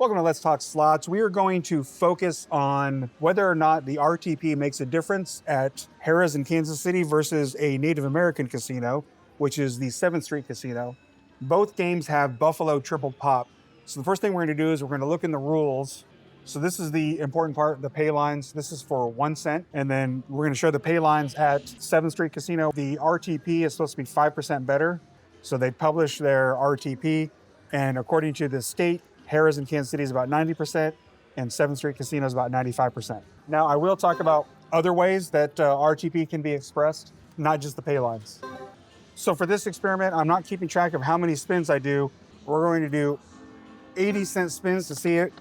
Welcome to Let's Talk Slots. We are going to focus on whether or not the RTP makes a difference at Harrah's in Kansas City versus a Native American casino, which is the 7th Street Casino. Both games have Buffalo triple pop. So the first thing we're going to do is we're going to look in the rules. So this is the important part, the pay lines. This is for 1 cent. And then we're going to show the pay lines at 7th Street Casino. The RTP is supposed to be 5% better. So they publish their RTP. And according to the state, Harrah's in Kansas City is about 90%, and 7th Street Casino is about 95%. Now, I will talk about other ways that RTP can be expressed, not just the pay lines. So for this experiment, I'm not keeping track of how many spins I do. We're going to do 80-cent spins to see it.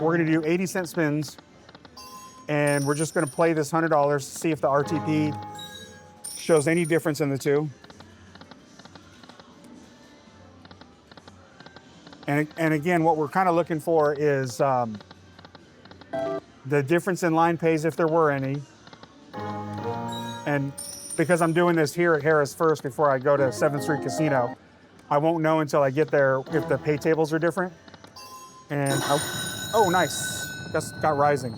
We're going to do 80-cent spins, and we're just going to play this $100 to see if the RTP shows any difference in the two. And again, what we're kind of looking for is the difference in line pays, if there were any. And because I'm doing this here at Harrah's first before I go to 7th Street Casino, I won't know until I get there if the pay tables are different. And, oh, nice, that's got rising.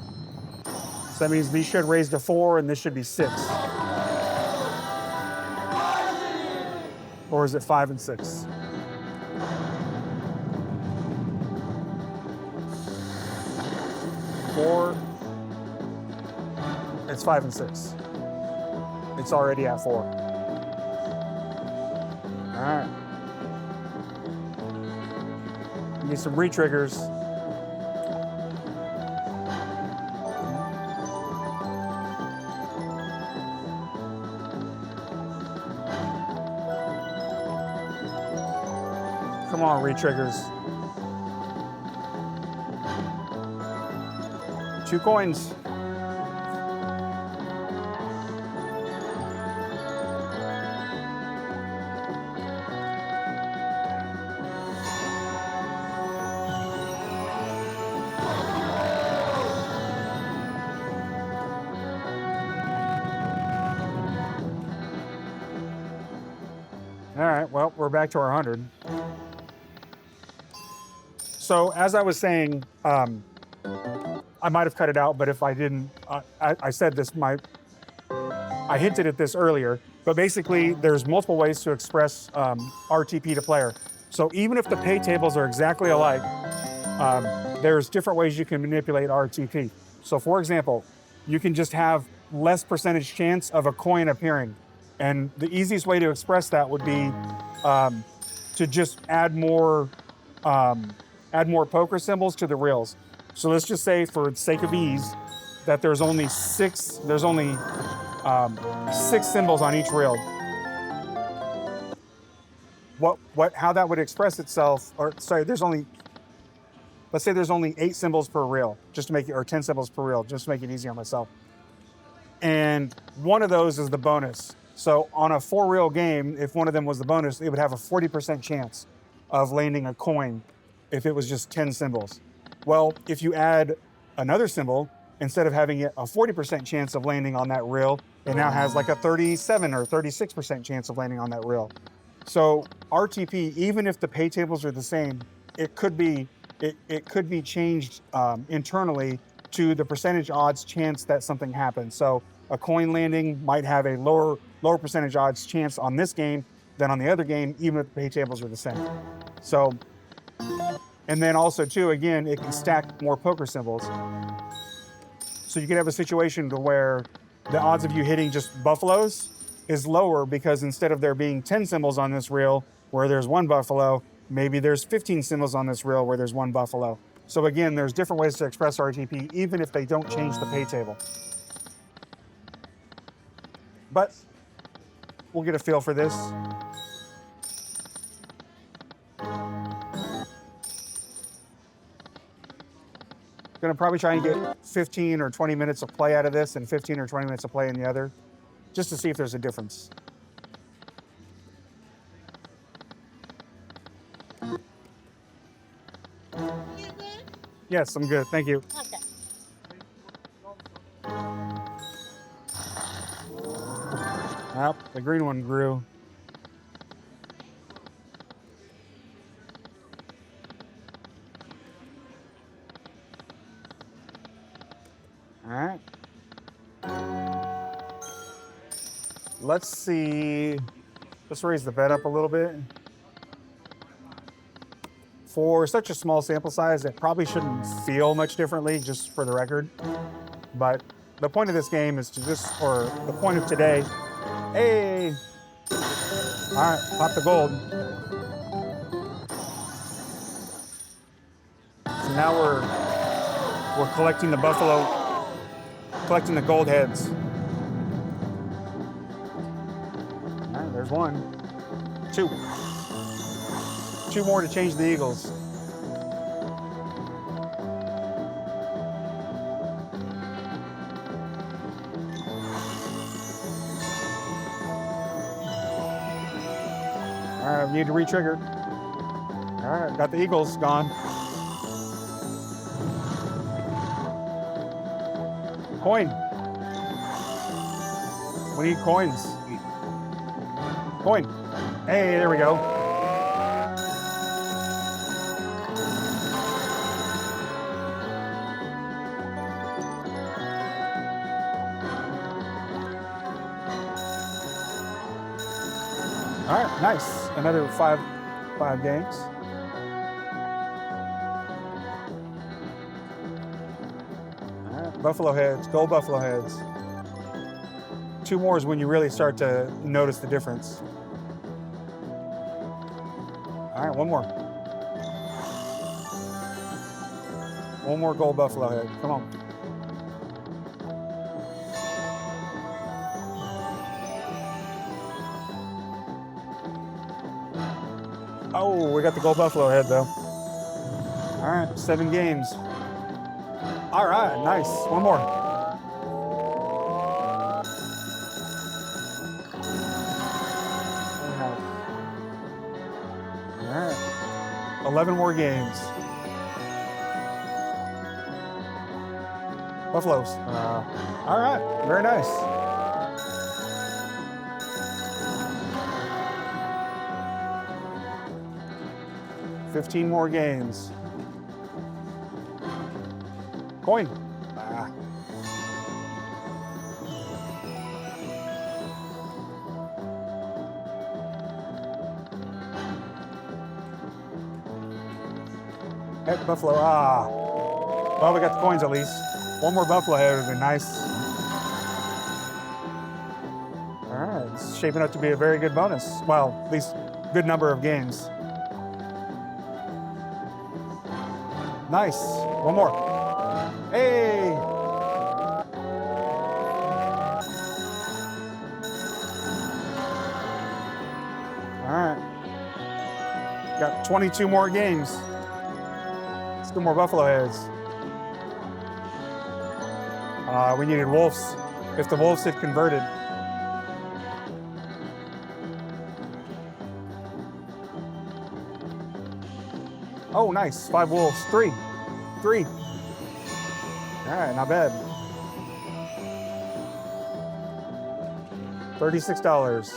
So that means these should raise to 4 and this should be 6. Or is it 5 and 6? It's 5 and 6. It's already at 4. All right. Need some re-triggers. Come on, re-triggers. 2 coins. All right, well, we're back to our 100. So as I was saying, I might have cut it out, but if I didn't, I said this, I hinted at this earlier, but basically there's multiple ways to express RTP to player. So even if the pay tables are exactly alike, there's different ways you can manipulate RTP. So for example, you can just have less percentage chance of a coin appearing. And the easiest way to express that would be to just add more poker symbols to the reels. So let's just say, for the sake of ease, that there's only 6 symbols on each reel. How that would express itself, let's say there's only 8 symbols per reel, just to make it, or 10 symbols per reel, just to make it easy on myself. And one of those is the bonus. So on a 4-reel game, if one of them was the bonus, it would have a 40% chance of landing a coin if it was just 10 symbols. Well, if you add another symbol, instead of having a 40% chance of landing on that reel, it now has like a 37 or 36% chance of landing on that reel. So RTP, even if the pay tables are the same, it could be changed internally to the percentage odds chance that something happens. So a coin landing might have a lower percentage odds chance on this game than on the other game, even if the pay tables are the same. So, and then also too, again, it can stack more poker symbols. So you could have a situation to where the odds of you hitting just buffaloes is lower, because instead of there being 10 symbols on this reel where there's 1 buffalo, maybe there's 15 symbols on this reel where there's 1 buffalo. So again, there's different ways to express RTP, even if they don't change the pay table. But we'll get a feel for this. Gonna probably try and get 15 or 20 minutes of play out of this and 15 or 20 minutes of play in the other, just to see if there's a difference. Yes, I'm good, thank you. Okay. Well, the green one grew. All right. Let's see. Let's raise the bet up a little bit. For such a small sample size, it probably shouldn't feel much differently, just for the record. But the point of this game is to or the point of today, hey, all right, pop the gold. So now we're collecting the collecting the gold heads. All right, there's one, two. Two more to change the eagles. All right, need to re-trigger. All right, got the eagles gone. Coin. We need coins. Coin. Hey, there we go. All right, nice. Another five games. All right, buffalo heads, gold buffalo heads. Two more is when you really start to notice the difference. All right, one more. One more gold buffalo head, come on. Oh, we got the gold buffalo head though. All right, 7 games. All right, nice. One more. All right, 11 more games. Buffaloes. All right, very nice. $15 more games. Coin. Head buffalo. Well, we got the coins at least. One more buffalo head would have been nice. All right, it's shaping up to be a very good bonus. Well, at least good number of games. Nice. One more. Hey! All right. Got 22 more games. Let's do more buffalo heads. We needed wolves. If the wolves had converted. Oh, nice. 5 wolves. 3. All right, not bad. $36.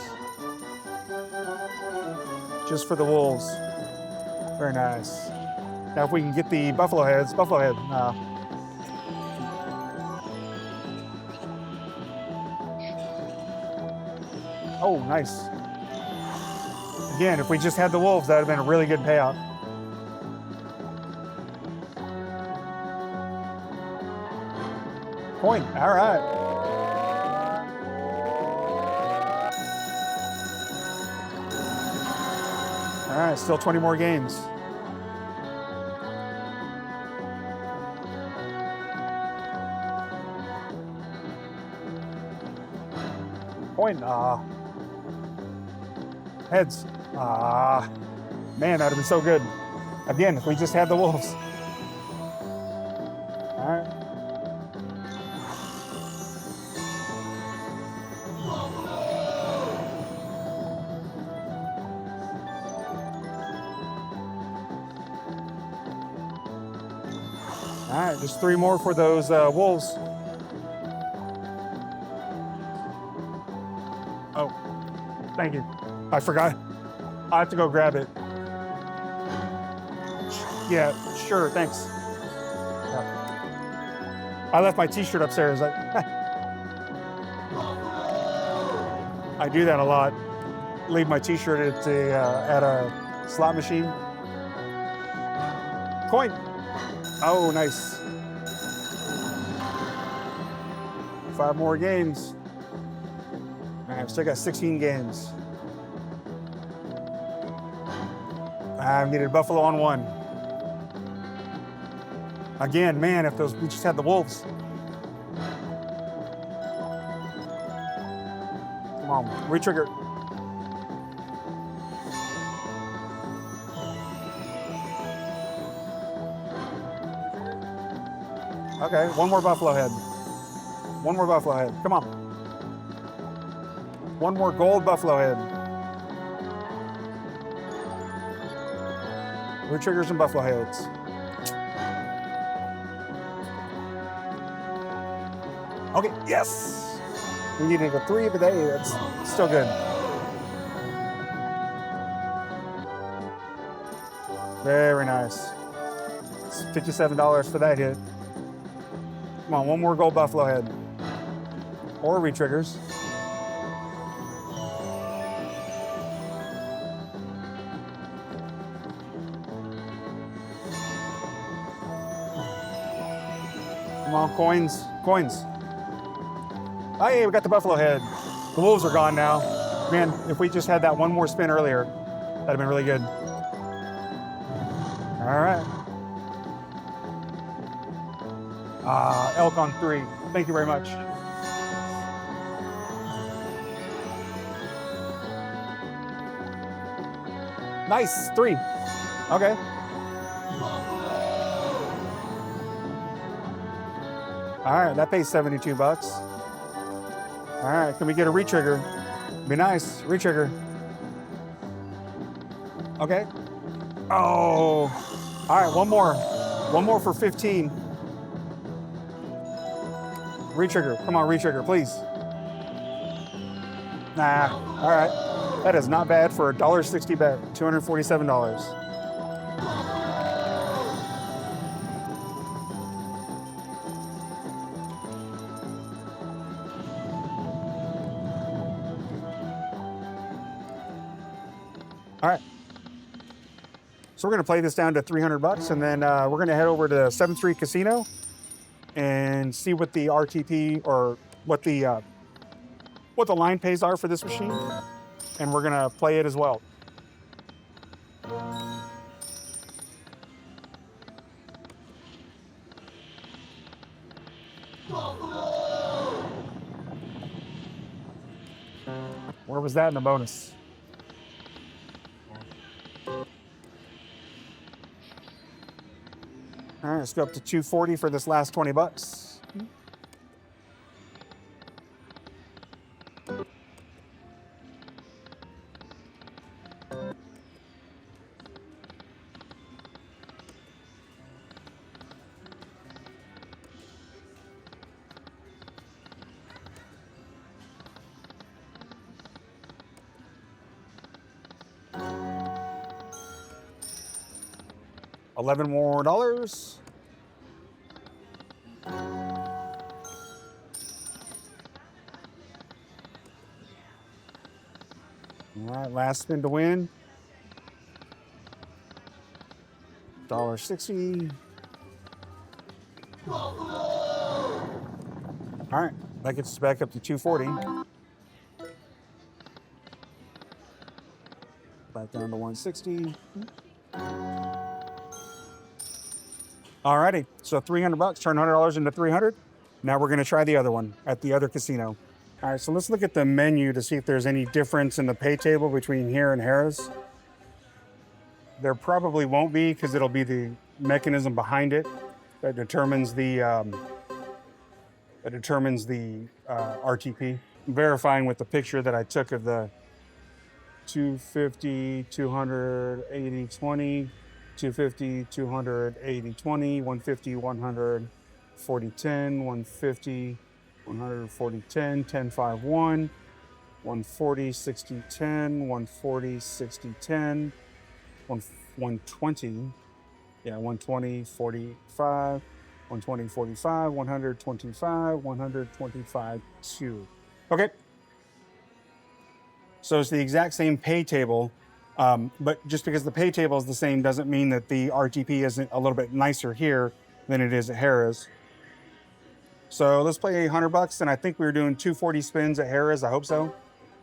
Just for the wolves. Very nice. Now, if we can get the buffalo heads, buffalo head. Oh, nice. Again, if we just had the wolves, that would have been a really good payout. Coin. All right. All right, still 20 more games. Coin. Heads. Man, that would have been so good. Again, if we just had the wolves. All right. All right, just 3 more for those wolves. Oh, thank you. I forgot. I have to go grab it. Yeah, sure, thanks. Yeah. I left my t-shirt upstairs. I do that a lot. Leave my t-shirt at a slot machine. Coin. Oh, nice. 5 more games. All right, I've still got 16 games. I've needed Buffalo on 1. Again, man, if we just had the Wolves. Come on, retrigger. Okay, one more Buffalo head. One more Buffalo head, come on. One more gold Buffalo head. Retriggers and Buffalo heads. Okay, yes! We needed a 3, but hey, that's still good. Very nice. It's $57 for that hit. Come on, one more gold Buffalo head. Or retriggers. Come on, coins, coins. Oh, hey, we got the Buffalo head. The Wolves are gone now. Man, if we just had that one more spin earlier, that'd have been really good. All right. Elk on 3. Thank you very much. Nice, 3. Okay. All right, that pays 72 bucks. All right, can we get a retrigger? Be nice, retrigger. Okay. Oh, all right, one more. One more for 15. Retrigger, come on, retrigger, please. Nah, all right. That is not bad for a $1.60 bet, $247. All right. So we're gonna play this down to 300 bucks, and then we're gonna head over to 7th Street Casino and see what the RTP or what the line pays are for this machine, and we're gonna play it as well. Where was that in the bonus? All right, let's go up to 240 for this last 20 bucks. $11 more. All right, last spin to win. $1.60. All right, that gets us back up to 240. Back down to 160. All righty, so 300 bucks, turn $100 into 300. Now we're gonna try the other one at the other casino. All right, so let's look at the menu to see if there's any difference in the pay table between here and Harrah's. There probably won't be, because it'll be the mechanism behind it that determines the RTP. Verifying with the picture that I took of the 250, 200, 80, 20, 250, 200, 80, 20, 150, 100, 40, 10, 150, 100, 40, 10, 10, 5, 1, 140, 60, 10, 140, 60, 10, 120, yeah, 120, 45, 120, 45, 125, 125, 2. Okay. So it's the exact same pay table, but just because the pay table is the same doesn't mean that the RTP isn't a little bit nicer here than it is at Harrah's. So let's play $100, and I think we were doing 240 spins at Harrah's. I hope so,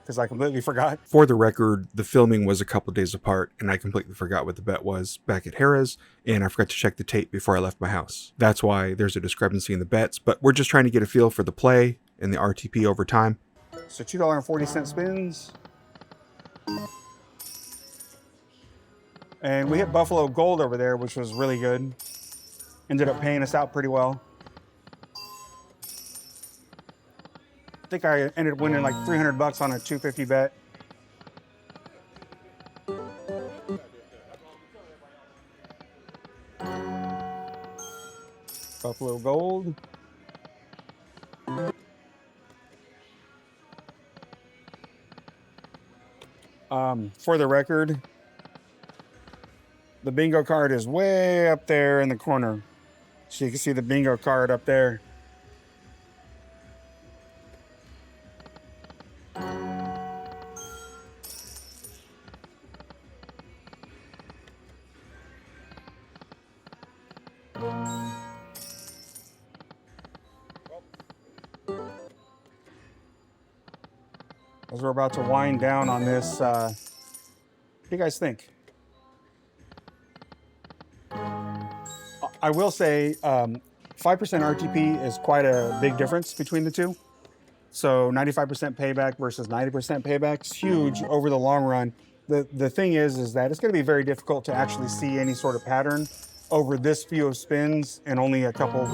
because I completely forgot. For the record, the filming was a couple days apart, and I completely forgot what the bet was back at Harrah's, and I forgot to check the tape before I left my house. That's why there's a discrepancy in the bets, but we're just trying to get a feel for the play and the RTP over time. So $2.40 spins. And we hit Buffalo Gold over there, which was really good. Ended up paying us out pretty well. I think I ended up winning like $300 on a 250 bet. Buffalo Gold. For the record, the bingo card is way up there in the corner. So you can see the bingo card up there. As we're about to wind down on this, what do you guys think? I will say 5% RTP is quite a big difference between the two. So 95% payback versus 90% payback is huge over the long run. The thing is that it's going to be very difficult to actually see any sort of pattern over this few of spins and only a couple.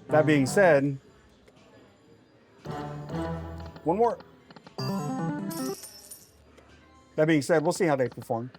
That being said, one more. That being said, we'll see how they perform.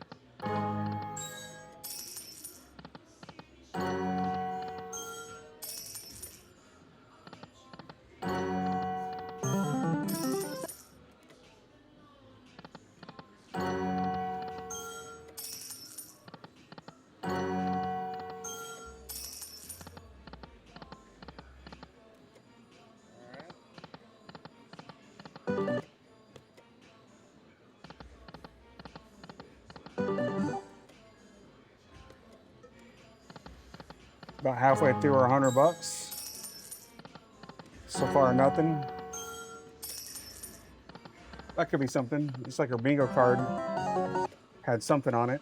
About halfway through our $100. So far, nothing. That could be something. It's like our bingo card had something on it.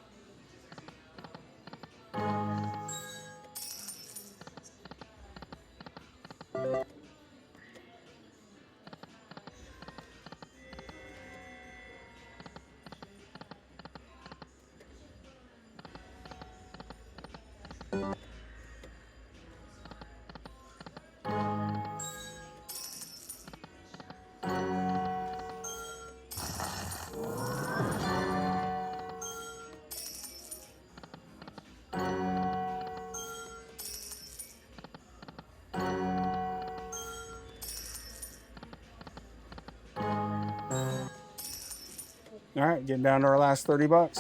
All right, getting down to our last $30.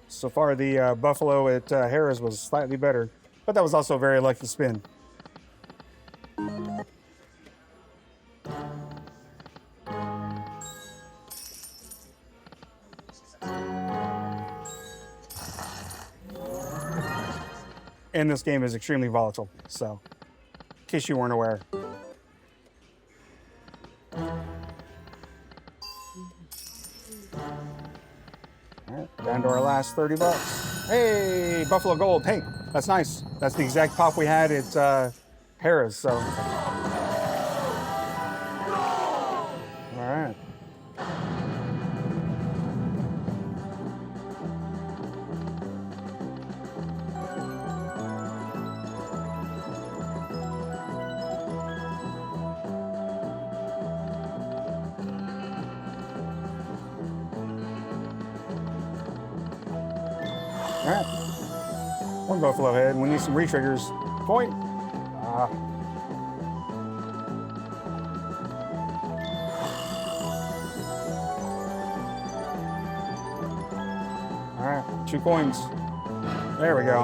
So far, the Buffalo at Harrah's was slightly better, but that was also a very lucky spin. And this game is extremely volatile, so in case you weren't aware. All right, down to our last $30. Hey, Buffalo Gold. Hey, that's nice. That's the exact pop we had at Harrah's. So, all right. All right, one Buffalo head. We need some re-triggers. Point. 2 coins. There we go.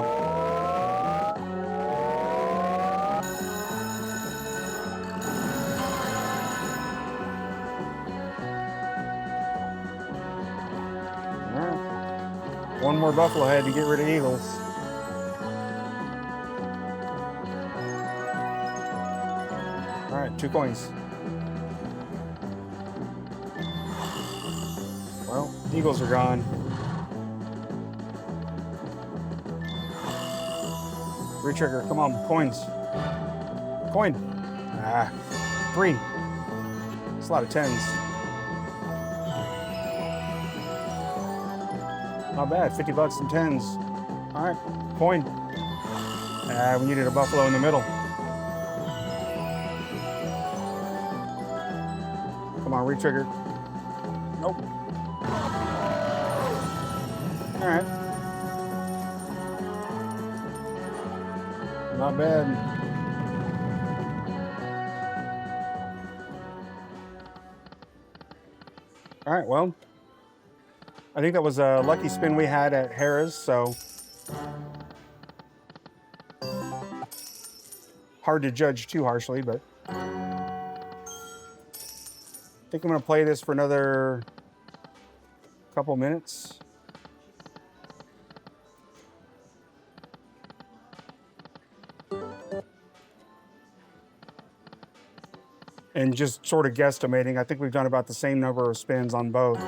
All right. 1 more buffalo head to get rid of eagles. All right, 2 coins. Well, eagles are gone. Retrigger, come on, coins. Coin. Ah, 3. It's a lot of 10s. Not bad, 50 bucks and 10s. All right, coin. Ah, we needed a buffalo in the middle. Come on, retrigger. Nope. All right. Not bad. All right, well, I think that was a lucky spin we had at Harrah's, so hard to judge too harshly, but I think I'm gonna play this for another couple minutes. And just sort of guesstimating, I think we've done about the same number of spins on both. I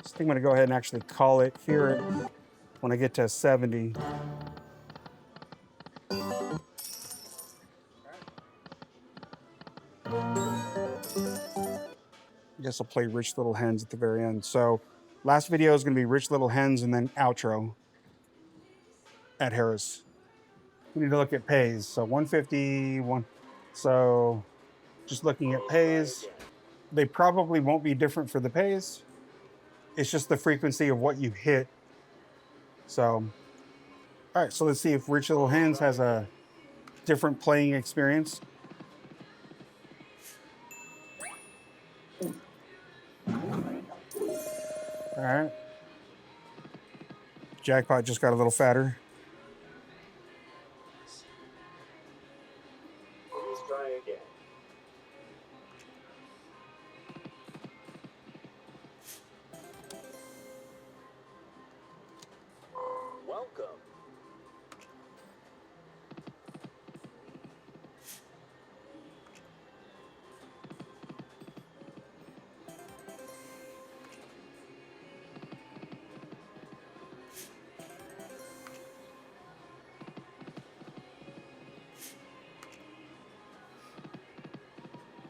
think I'm gonna go ahead and actually call it here when I get to 70. I guess I'll play Rich Little Hens at the very end. So last video is gonna be Rich Little Hens and then outro at Harrah's. We need to look at pays. So 150, so just looking at pays, they probably won't be different for the pays. It's just the frequency of what you hit. So, all right, so let's see if Rich Little Hens has a different playing experience. All right. Jackpot just got a little fatter.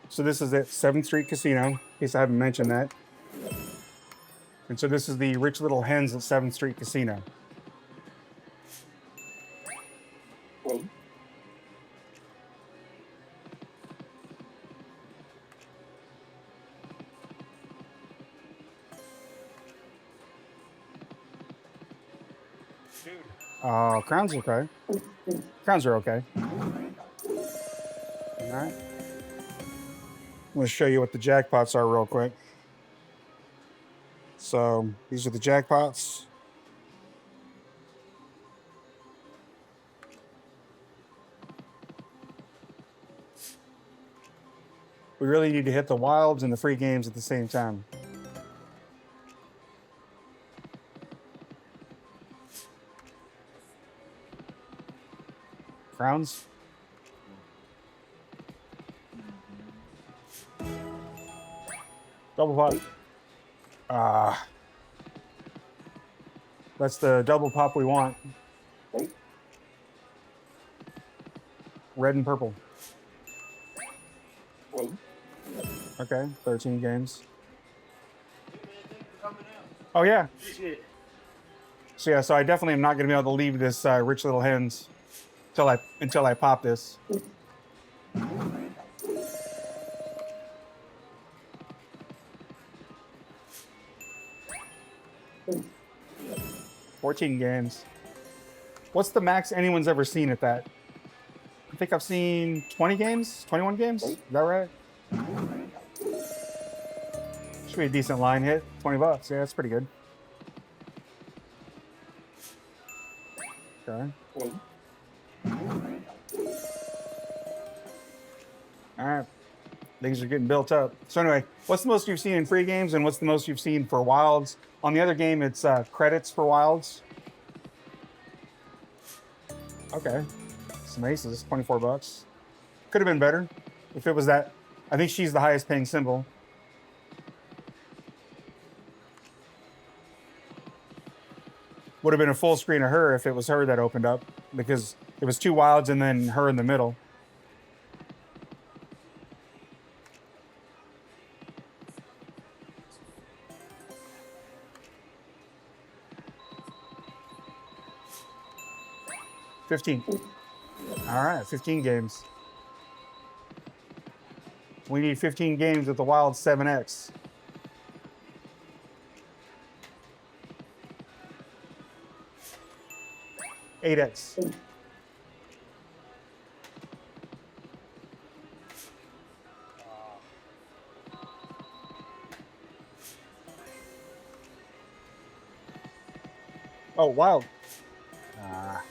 So this is at 7th Street Casino, in case I haven't mentioned that. And so this is the Rich Little Hens at 7th Street Casino. Crowns are okay. Crowns are okay. All right. I'm going to show you what the jackpots are real quick. So these are the jackpots. We really need to hit the wilds and the free games at the same time. Crowns. Double pop. That's the double pop we want. Red and purple. Okay, 13 games. Oh yeah. So yeah, so I definitely am not going to be able to leave this Rich Little Hens until I pop this. 14 games. What's the max anyone's ever seen at that? I think I've seen 20 games, 21 games. Is that right? Should be a decent line hit. 20 bucks. Yeah, that's pretty good. Okay. All right. Things are getting built up. So anyway, what's the most you've seen in free games, and what's the most you've seen for wilds? On the other game, it's credits for wilds. Okay. Some aces. 24 bucks. Could have been better if it was that. I think she's the highest paying symbol. Would have been a full screen of her if it was her that opened up, because it was 2 wilds and then her in the middle. $15. All right, 15 games. We need 15 games with the wild 7X. $8X. Oh, wild. All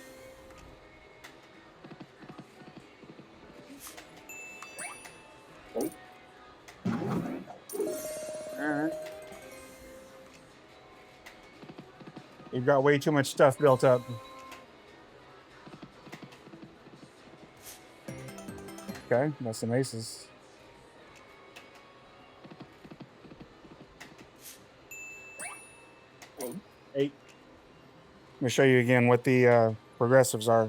right. You've got way too much stuff built up. Okay, that's some aces. Eight. Let me show you again what the progressives are.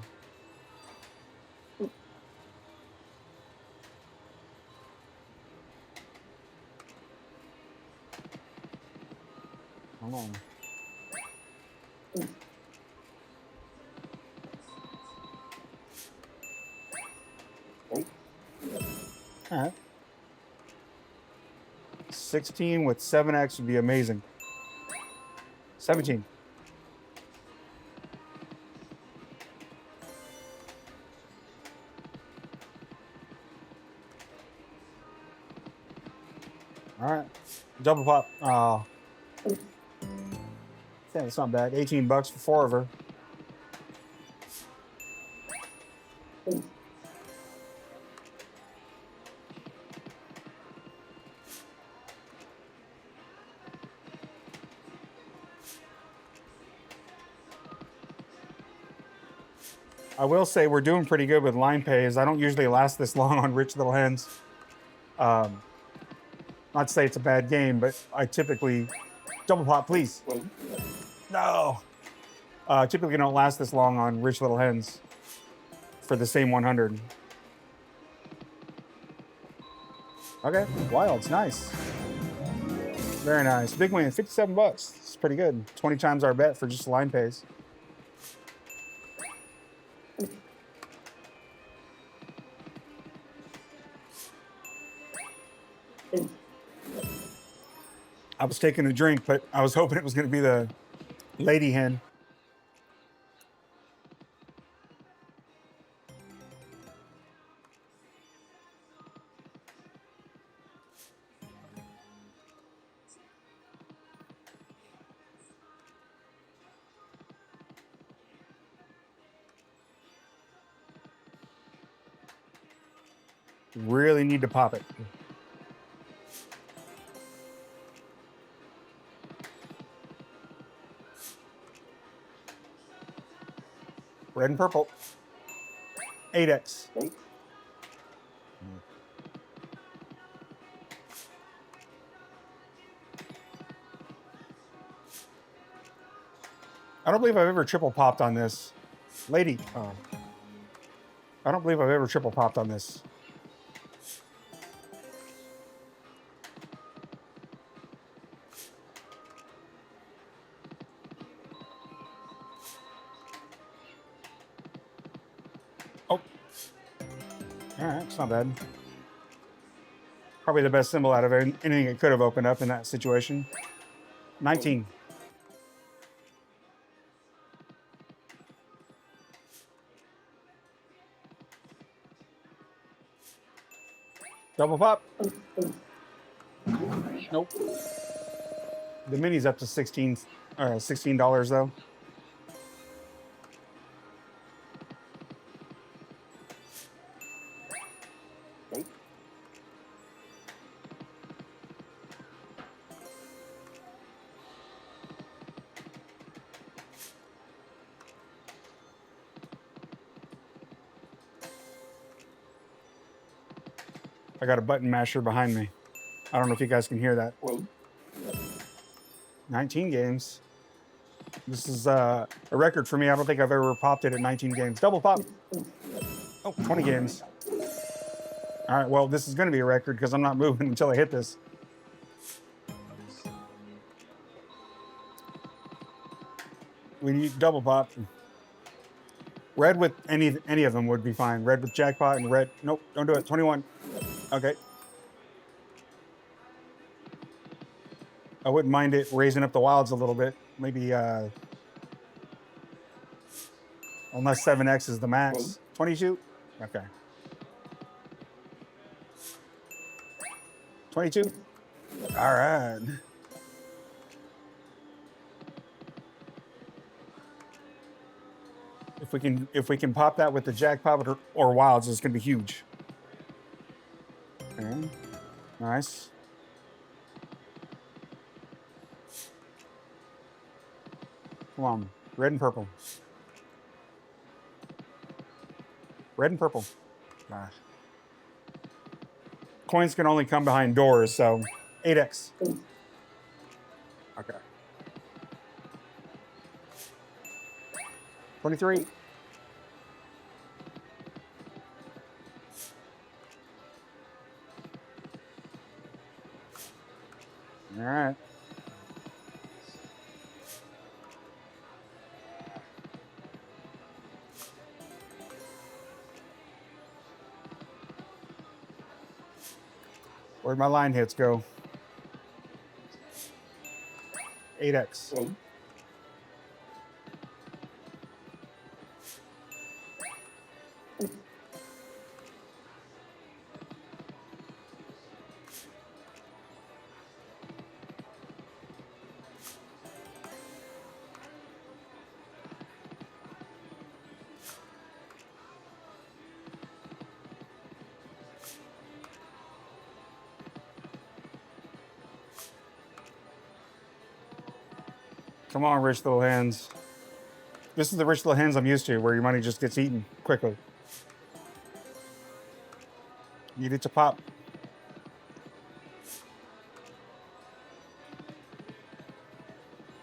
Hold on. All right. 16 with 7X would be amazing. 17. All right. Double pop. Oh. Yeah, it's not bad. 18 bucks for 4 of her. I will say we're doing pretty good with line pays. I don't usually last this long on Rich Little Hens. Not to say it's a bad game, but I typically... Double pop, please. No. Typically don't last this long on Rich Little Hens for the same 100. Okay, wilds, nice. Very nice. Big win, 57 bucks. It's pretty good. 20 times our bet for just line pays. I was taking a drink, but I was hoping it was going to be the lady hen. Really need to pop it. Red and purple. 8X. I don't believe I've ever triple popped on this. Lady. Oh. I don't believe I've ever triple popped on this. Oh. All right, it's not bad. Probably the best symbol out of anything it could have opened up in that situation. 19. Double pop. Nope. The mini's up to $16 though. I got a button masher behind me. I don't know if you guys can hear that. 19 games. This is a record for me. I don't think I've ever popped it at 19 games. Double pop. Oh, 20 games. All right, well, this is going to be a record because I'm not moving until I hit this. We need double pop. Red with any of them would be fine. Red with jackpot and red. Nope, don't do it. 21. Okay. I wouldn't mind it raising up the wilds a little bit. Maybe, unless 7x is the max. 22? Okay. 22? All right. If we can pop that with the jackpot or wilds, it's gonna be huge. Okay. Nice. Come on, red and purple. Red and purple. Ah. Coins can only come behind doors, so 8x. Okay. 23. All right. Where'd my line hits go? 8x. Come on, rich little hands. This is the rich little hands I'm used to, where your money just gets eaten quickly. Need it to pop.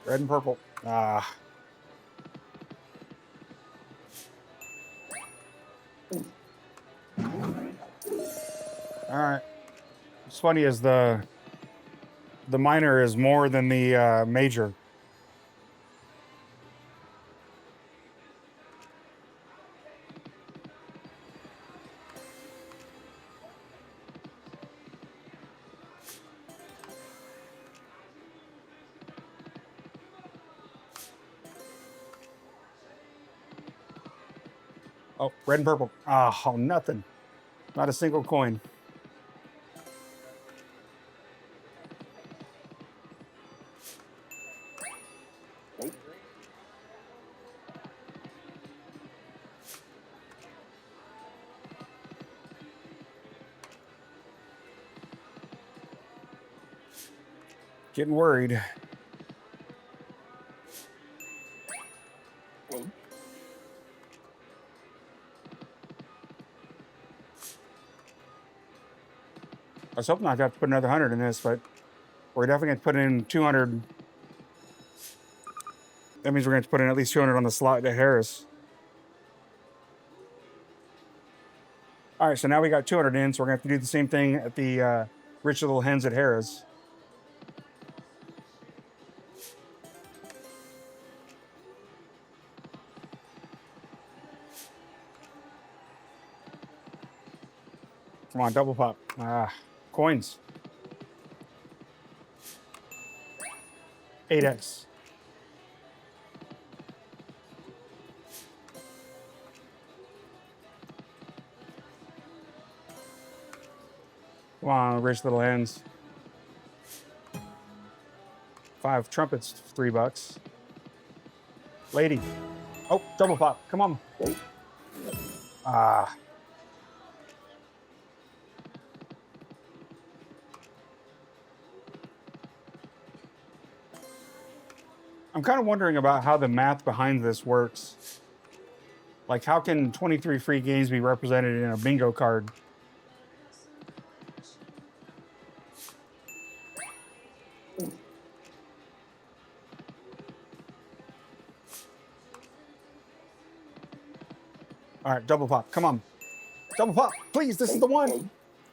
Red and purple. Ah. All right. What's funny is the minor is more than the major. Oh, red and purple. Oh, nothing. Not a single coin. Getting worried. I was hoping I'd have to put another 100 in this, but we're definitely going to put in 200. That means we're going to put in at least 200 on the slot at Harris. All right, so now we got 200 in, so we're going to have to do the same thing at the Rich Little Hens at Harris. Come on, double pop. Coins. 8x. Come on, rich little hands. 5 trumpets, $3. Lady. Oh, double pop. Come on. Ah. I'm kind of wondering about how the math behind this works. Like, how can 23 free games be represented in a bingo card? All right, double pop. Come on. Double pop. Please, this is the one.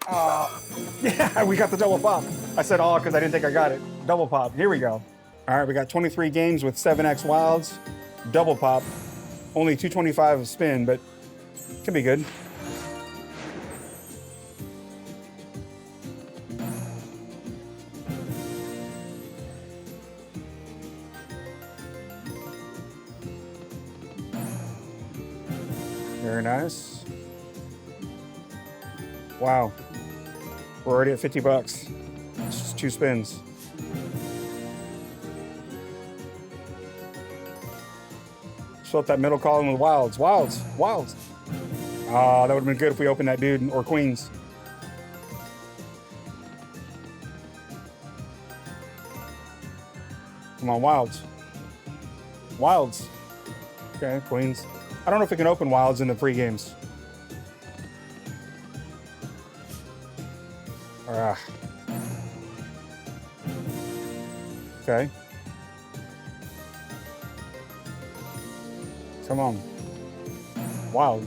Yeah, we got the double pop. I said all because I didn't think I got it. Double pop. Here we go. All right, we got 23 games with 7x wilds. Double pop. Only 225 a spin, but could be good. Very nice. Wow. We're already at 50 bucks. It's just 2 spins. Fill up that middle column with wilds. Wilds. Wilds. Oh, that would have been good if we opened that dude or queens. Come on, wilds. Wilds. Okay, queens. I don't know if we can open wilds in the free games. Okay. Come on. Wild.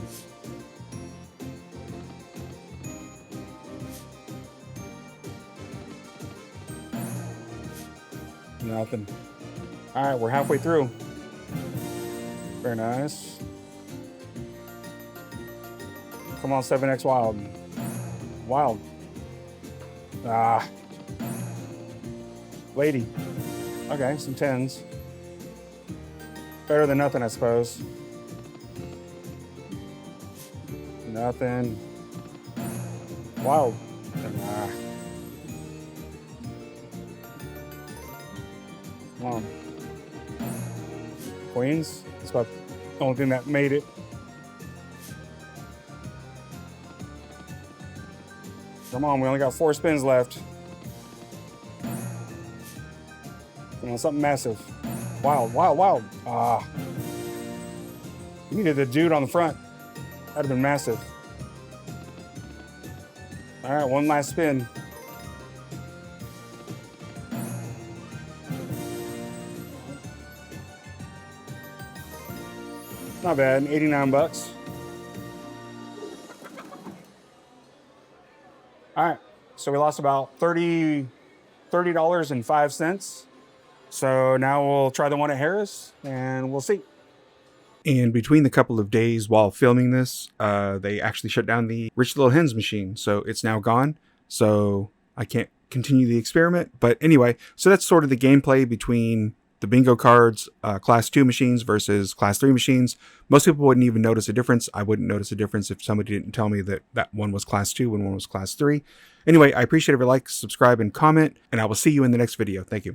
Nothing. All right, we're halfway through. Very nice. Come on, 7x wild. Wild. Ah. Lady. Okay, some 10s. Better than nothing, I suppose. Nothing. Wild. Ah. Come on. Queens. That's about the only thing that made it. Come on, we only got 4 spins left. Come on, something massive. Wild, wild, wild. Ah. We needed the dude on the front. That'd have been massive. All right, one last spin. Not bad, 89 bucks. All right, so we lost about $30.05. So now we'll try the one at Harrah's and we'll see. And between the couple of days while filming this, they actually shut down the Rich Little Hens machine. So it's now gone. So I can't continue the experiment. But anyway, so that's sort of the gameplay between the bingo cards, class 2 machines versus class 3 machines. Most people wouldn't even notice a difference. I wouldn't notice a difference if somebody didn't tell me that that one was class 2 and one was class 3. Anyway, I appreciate every like, subscribe, and comment, and I will see you in the next video. Thank you.